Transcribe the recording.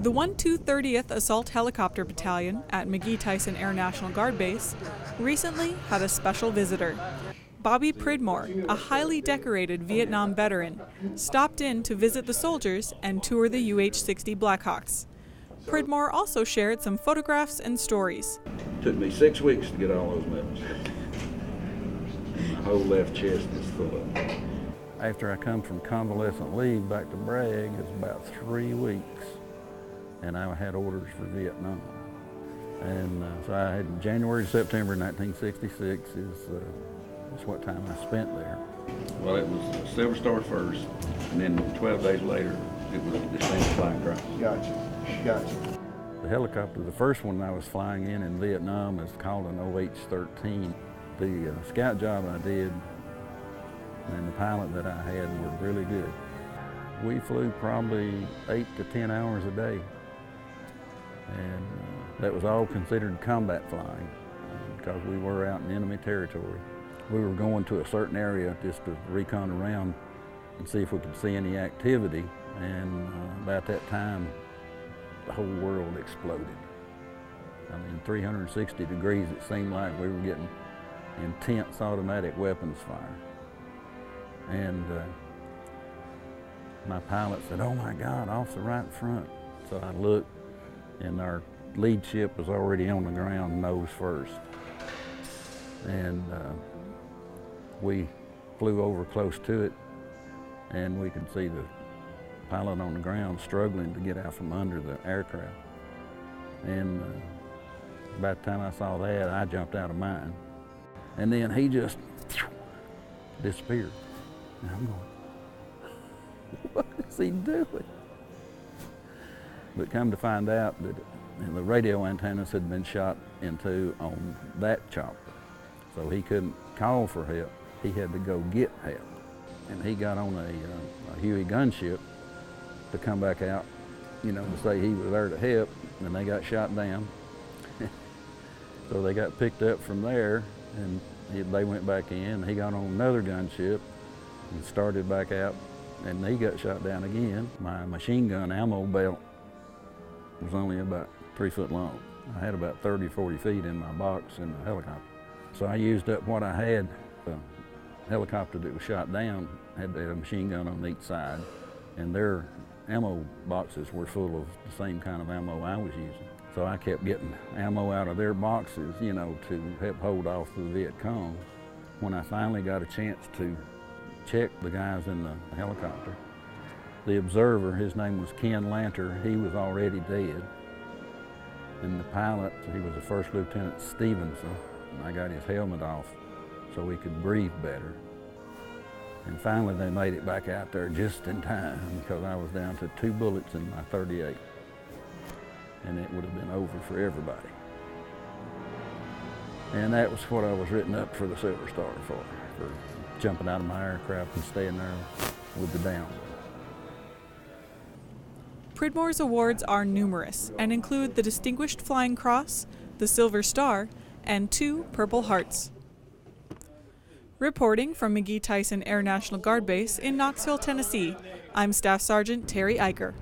The 1-230th Assault Helicopter Battalion at McGhee Tyson Air National Guard Base recently had a special visitor. Bobby Pridmore, a highly decorated Vietnam veteran, stopped in to visit the soldiers and tour the UH-60 Blackhawks. Pridmore also shared some photographs and stories. It took me 6 weeks to get all those medals. My whole left chest is full of them. After I come from convalescent leave back to Bragg, it's about 3 weeks, and I had orders for Vietnam. And so I had January, September 1966 is what time I spent there. Well, it was a Silver Star first, and then 12 days later, it was the Distinguished Flying Cross. Gotcha. The helicopter, the first one I was flying in Vietnam, is called an OH-13. The scout job I did and the pilot that I had were really good. We flew probably 8 to 10 hours a day, and that was all considered combat flying because we were out in enemy territory. We were going to a certain area just to recon around and see if we could see any activity, and about that time the whole world exploded. I mean, 360 degrees, it seemed like we were getting intense automatic weapons fire. And my pilot said, "Oh my God, off the right front." So I looked, and our lead ship was already on the ground, nose first. And we flew over close to it, and we could see the pilot on the ground struggling to get out from under the aircraft. And by the time I saw that, I jumped out of mine. And then he just disappeared. And I'm going, what is he doing? But come to find out that the radio antennas had been shot into on that chopper. So he couldn't call for help. He had to go get help. And he got on a Huey gunship to come back out, you know, to say he was there to help, and they got shot down. So they got picked up from there, and they went back in. He got on another gunship and started back out, and he got shot down again. My machine gun ammo belt was only about 3 foot long. I had about 30, 40 feet in my box in the helicopter. So I used up what I had. The helicopter that was shot down had a machine gun on each side, and their ammo boxes were full of the same kind of ammo I was using. So I kept getting ammo out of their boxes, you know, to help hold off the Viet Cong. When I finally got a chance to check the guys in the helicopter, the observer, his name was Ken Lanter, he was already dead. And the pilot, he was a First Lieutenant Stevenson, and I got his helmet off so he could breathe better. And finally they made it back out there just in time because I was down to 2 bullets in my .38. And it would have been over for everybody. And that was what I was written up for the Silver Star for jumping out of my aircraft and staying there with the down. Pridmore's awards are numerous and include the Distinguished Flying Cross, the Silver Star, and 2 Purple Hearts. Reporting from McGhee Tyson Air National Guard Base in Knoxville, Tennessee, I'm Staff Sergeant Terry Eicher.